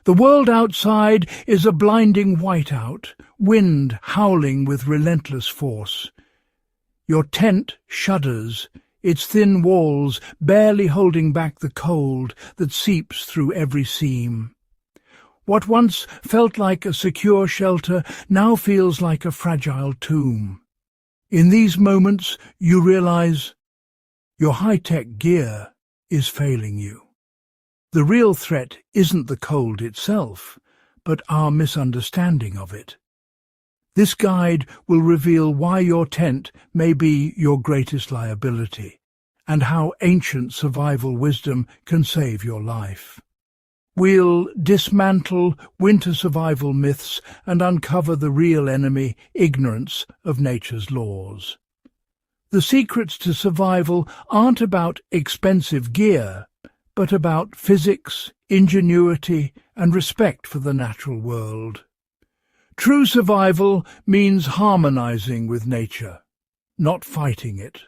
The world outside is a blinding whiteout, wind howling with relentless force. Your tent shudders, its thin walls barely holding back the cold that seeps through every seam. What once felt like a secure shelter now feels like a fragile tomb. In these moments you realize your high-tech gear is failing you. The real threat isn't the cold itself, but our misunderstanding of it. This guide will reveal why your tent may be your greatest liability, and how ancient survival wisdom can save your life. We'll dismantle winter survival myths and uncover the real enemy, ignorance of nature's laws. The secrets to survival aren't about expensive gear, but about physics, ingenuity, and respect for the natural world. True survival means harmonizing with nature, not fighting it.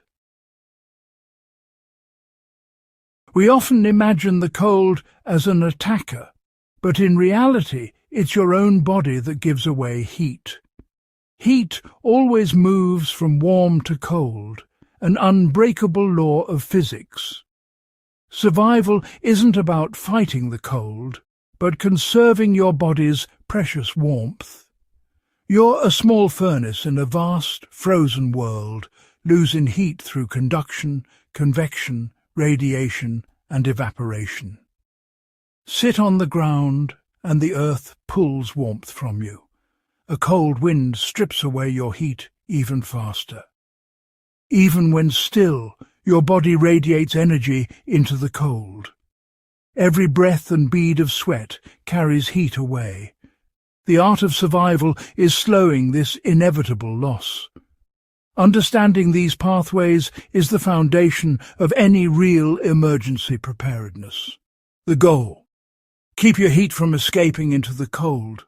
We often imagine the cold as an attacker, but in reality it's your own body that gives away heat. Heat always moves from warm to cold, an unbreakable law of physics. Survival isn't about fighting the cold, but conserving your body's precious warmth. You're a small furnace in a vast, frozen world, losing heat through conduction, convection, radiation, and evaporation. Sit on the ground, and the earth pulls warmth from you. A cold wind strips away your heat even faster. Even when still, your body radiates energy into the cold. Every breath and bead of sweat carries heat away. The art of survival is slowing this inevitable loss. Understanding these pathways is the foundation of any real emergency preparedness. The goal: keep your heat from escaping into the cold.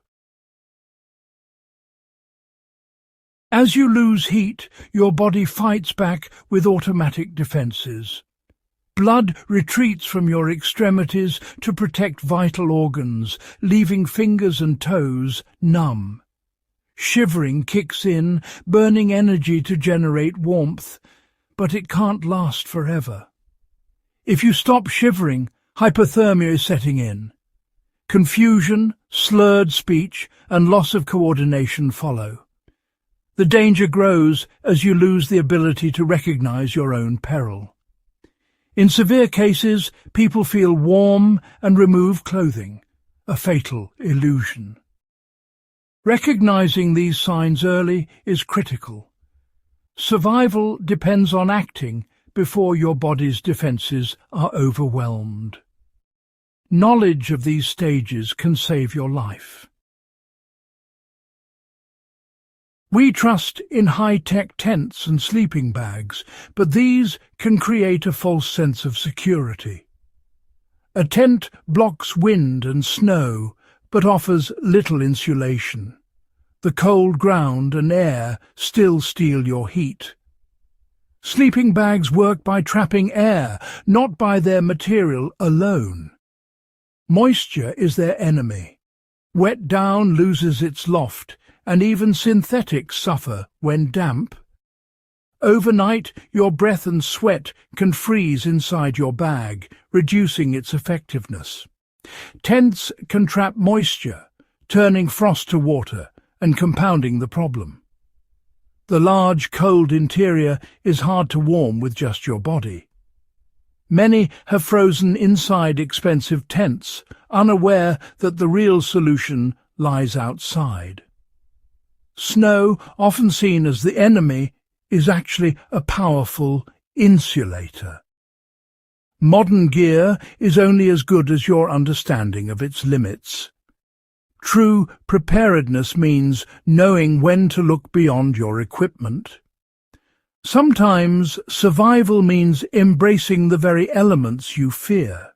As you lose heat, your body fights back with automatic defenses. Blood retreats from your extremities to protect vital organs, leaving fingers and toes numb. Shivering kicks in, burning energy to generate warmth, but it can't last forever. If you stop shivering, hypothermia is setting in. Confusion, slurred speech, and loss of coordination follow. The danger grows as you lose the ability to recognize your own peril. In severe cases, people feel warm and remove clothing, a fatal illusion. Recognizing these signs early is critical. Survival depends on acting before your body's defenses are overwhelmed. Knowledge of these stages can save your life. We trust in high-tech tents and sleeping bags, but these can create a false sense of security. A tent blocks wind and snow, but offers little insulation. The cold ground and air still steal your heat. Sleeping bags work by trapping air, not by their material alone. Moisture is their enemy. Wet down loses its loft, and even synthetics suffer when damp. Overnight, your breath and sweat can freeze inside your bag, reducing its effectiveness. Tents can trap moisture, turning frost to water and compounding the problem. The large, cold interior is hard to warm with just your body. Many have frozen inside expensive tents, unaware that the real solution lies outside. Snow, often seen as the enemy, is actually a powerful insulator. Modern gear is only as good as your understanding of its limits. True preparedness means knowing when to look beyond your equipment. Sometimes survival means embracing the very elements you fear.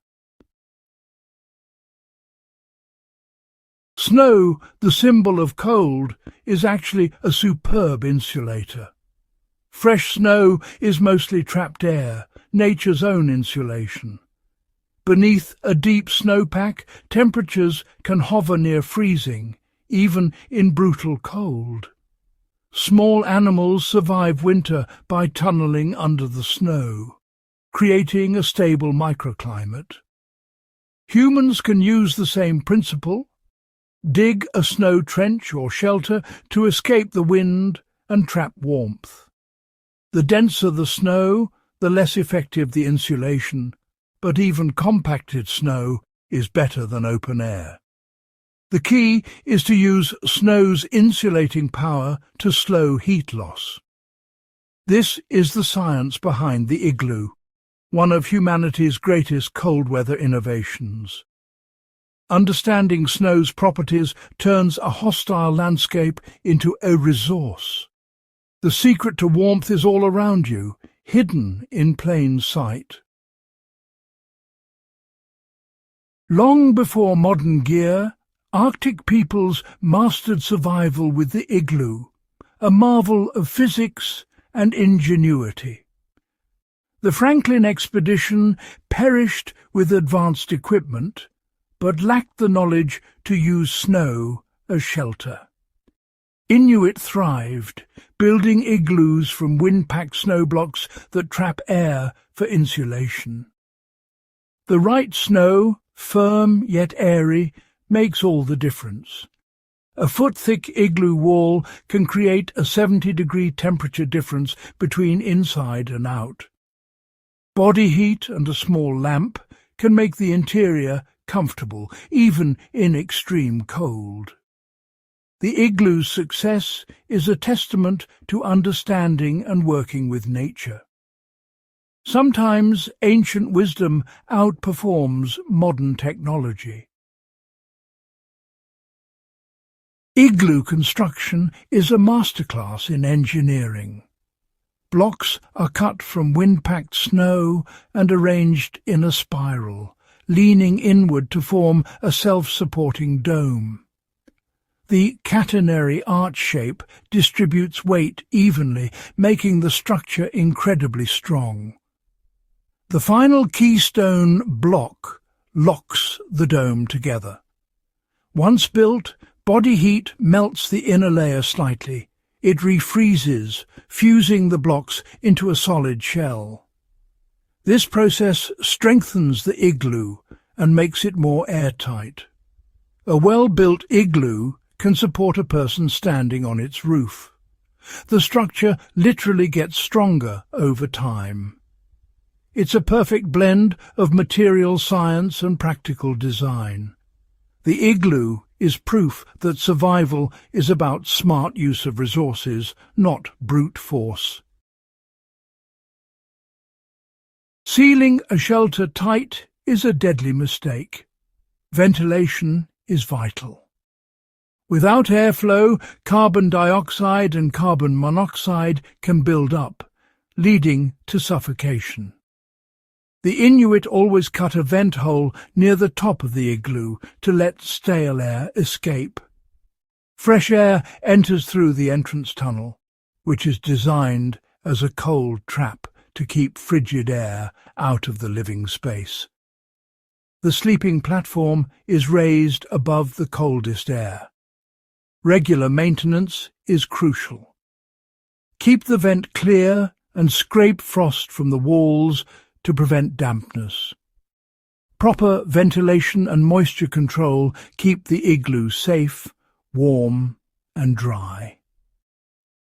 Snow, the symbol of cold, is actually a superb insulator. Fresh snow is mostly trapped air, nature's own insulation. Beneath a deep snowpack, temperatures can hover near freezing, even in brutal cold. Small animals survive winter by tunneling under the snow, creating a stable microclimate. Humans can use the same principle, dig a snow trench or shelter to escape the wind and trap warmth. The denser the snow, the less effective the insulation, but even compacted snow is better than open air. The key is to use snow's insulating power to slow heat loss. This is the science behind the igloo, one of humanity's greatest cold weather innovations. Understanding snow's properties turns a hostile landscape into a resource. The secret to warmth is all around you, hidden in plain sight. Long before modern gear, Arctic peoples mastered survival with the igloo, a marvel of physics and ingenuity. The Franklin expedition perished with advanced equipment, but lacked the knowledge to use snow as shelter. Inuit thrived, building igloos from wind-packed snow blocks that trap air for insulation. The right snow, firm yet airy, makes all the difference. A foot-thick igloo wall can create a 70-degree temperature difference between inside and out. Body heat and a small lamp can make the interior comfortable, even in extreme cold. The igloo's success is a testament to understanding and working with nature. Sometimes ancient wisdom outperforms modern technology. Igloo construction is a masterclass in engineering. Blocks are cut from wind-packed snow and arranged in a spiral, leaning inward to form a self-supporting dome. The catenary arch shape distributes weight evenly, making the structure incredibly strong. The final keystone block locks the dome together. Once built, body heat melts the inner layer slightly. It refreezes, fusing the blocks into a solid shell. This process strengthens the igloo and makes it more airtight. A well-built igloo can support a person standing on its roof. The structure literally gets stronger over time. It's a perfect blend of material science and practical design. The igloo is proof that survival is about smart use of resources, not brute force. Sealing a shelter tight is a deadly mistake. Ventilation is vital. Without airflow, carbon dioxide and carbon monoxide can build up, leading to suffocation. The Inuit always cut a vent hole near the top of the igloo to let stale air escape. Fresh air enters through the entrance tunnel, which is designed as a cold trap to keep frigid air out of the living space. The sleeping platform is raised above the coldest air. Regular maintenance is crucial. Keep the vent clear and scrape frost from the walls to prevent dampness. Proper ventilation and moisture control keep the igloo safe, warm and dry.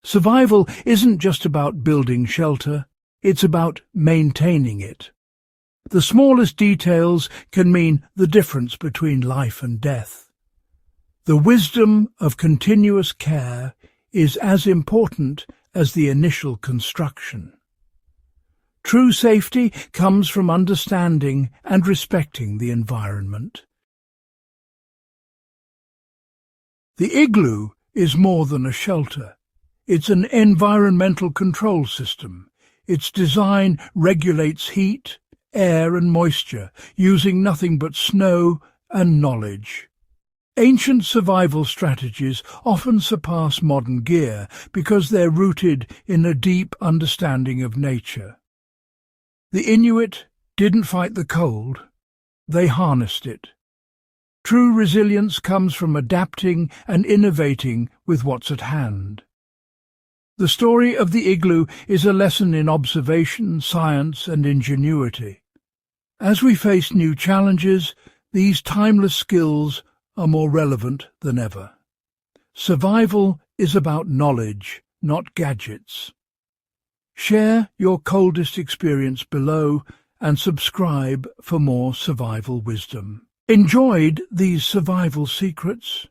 Survival isn't just about building shelter, it's about maintaining it. The smallest details can mean the difference between life and death. The wisdom of continuous care is as important as the initial construction. True safety comes from understanding and respecting the environment. The igloo is more than a shelter. It's an environmental control system. Its design regulates heat, air and moisture, using nothing but snow and knowledge. Ancient survival strategies often surpass modern gear because they're rooted in a deep understanding of nature. The Inuit didn't fight the cold, they harnessed it. True resilience comes from adapting and innovating with what's at hand. The story of the igloo is a lesson in observation, science, and ingenuity. As we face new challenges, these timeless skills are more relevant than ever. Survival is about knowledge, not gadgets. Share your coldest experience below and subscribe for more survival wisdom. Enjoyed these survival secrets?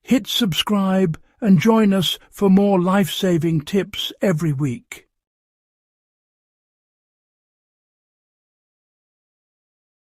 Hit subscribe and join us for more life-saving tips every week.